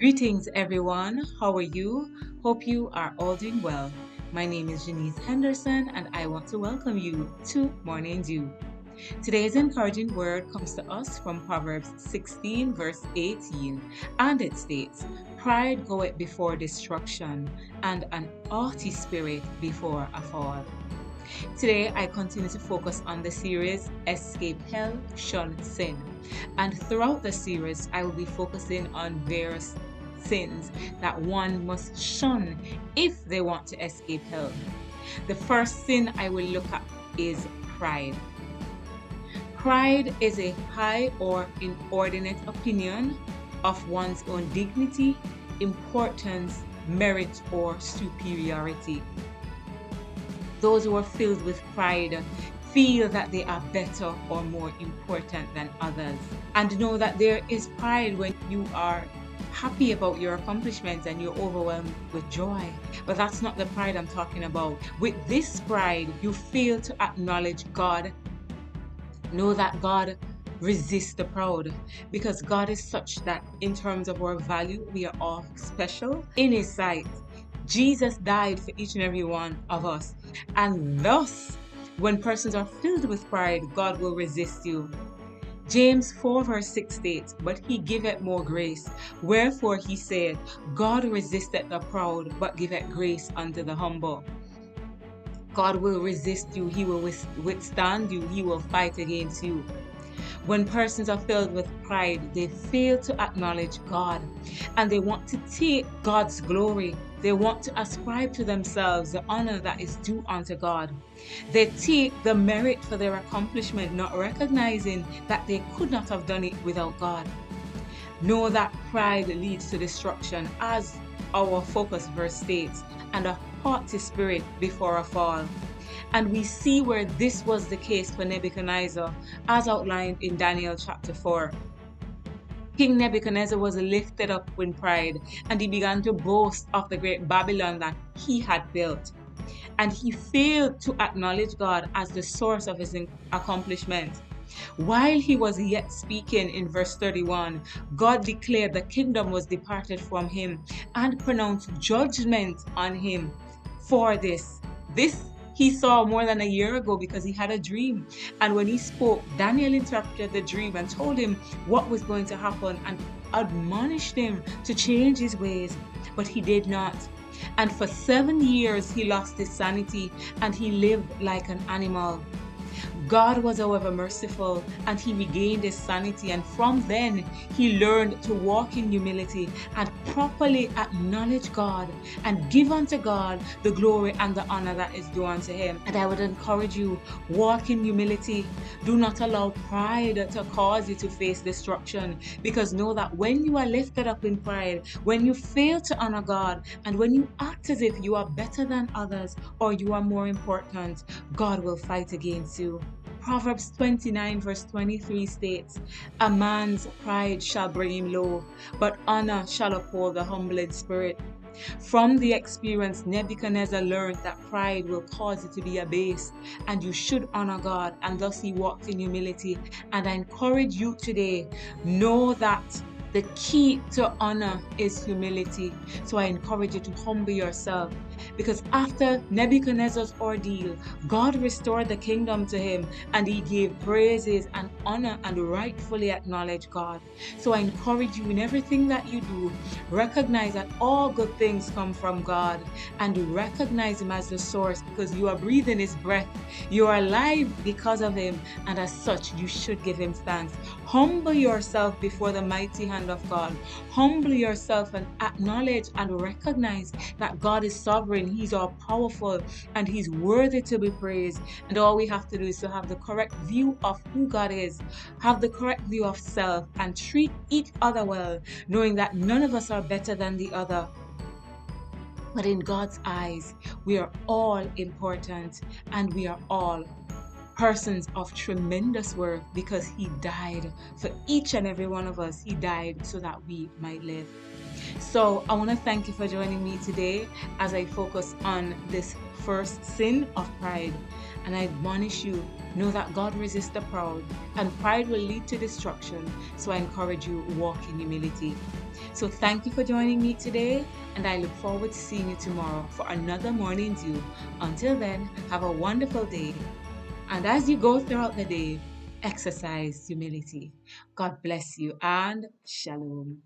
Greetings, everyone. How are you? Hope you are all doing well. My name is Janice Henderson, and I want to welcome you to Morning Dew. Today's encouraging word comes to us from Proverbs 16, verse 18, and it states, "Pride goeth before destruction, and an haughty spirit before a fall." Today, I continue to focus on the series Escape Hell, Shun Sin. And throughout the series, I will be focusing on various sins that one must shun if they want to escape hell. The first sin I will look at is pride. Pride is a high or inordinate opinion of one's own dignity, importance, merit, or superiority. Those who are filled with pride feel that they are better or more important than others. And know that there is pride when you are happy about your accomplishments and you're overwhelmed with joy. But that's not the pride I'm talking about. With this pride, you fail to acknowledge God. Know that God resists the proud, because God is such that in terms of our value, we are all special in His sight. Jesus died for each and every one of us. And thus, when persons are filled with pride, God will resist you. James 4 verse 6 states, "But he giveth more grace. Wherefore he said, God resisteth the proud, but giveth grace unto the humble." God will resist you. He will withstand you. He will fight against you. When persons are filled with pride, they fail to acknowledge God, and they want to take God's glory. They want to ascribe to themselves the honor that is due unto God. They take the merit for their accomplishment, not recognizing that they could not have done it without God. Know that pride leads to destruction, as our focus verse states, and a haughty spirit before a fall. And we see where this was the case for Nebuchadnezzar, as outlined in Daniel chapter 4. King Nebuchadnezzar was lifted up in pride, and he began to boast of the great Babylon that he had built. And he failed to acknowledge God as the source of his accomplishment. While he was yet speaking in verse 31, God declared the kingdom was departed from him and pronounced judgment on him for this. This he saw more than a year ago, because he had a dream. And when he spoke, Daniel interpreted the dream and told him what was going to happen and admonished him to change his ways. But he did not. And for 7 years he lost his sanity and he lived like an animal. God was, however, merciful, and he regained his sanity, and from then he learned to walk in humility and properly acknowledge God and give unto God the glory and the honor that is due unto him. And I would encourage you, walk in humility. Do not allow pride to cause you to face destruction, because know that when you are lifted up in pride, when you fail to honor God, and when you act as if you are better than others or you are more important, God will fight against you. Proverbs 29 verse 23 states, "A man's pride shall bring him low, but honor shall uphold the humble in spirit." From the experience, Nebuchadnezzar learned that pride will cause you to be abased, and you should honor God, and thus he walked in humility. And I encourage you today, know that the key to honor is humility. So I encourage you to humble yourself, because after Nebuchadnezzar's ordeal, God restored the kingdom to him, and he gave praises and honor and rightfully acknowledged God. So I encourage you, in everything that you do, recognize that all good things come from God, and recognize him as the source, because you are breathing his breath. You are alive because of him, and as such you should give him thanks. Humble yourself before the mighty hand of God. Humble yourself and acknowledge and recognize that God is sovereign. He's all powerful and he's worthy to be praised. And all we have to do is to have the correct view of who God is, have the correct view of self, and treat each other well, knowing that none of us are better than the other. But in God's eyes, we are all important, and we are all persons of tremendous worth, because he died for each and every one of us. He died so that we might live. So I want to thank you for joining me today as I focus on this first sin of pride. And I admonish you, know that God resists the proud, and pride will lead to destruction. So I encourage you, walk in humility. So thank you for joining me today, and I look forward to seeing you tomorrow for another Morning Dew. Until then, have a wonderful day. And as you go throughout the day, exercise humility. God bless you and shalom.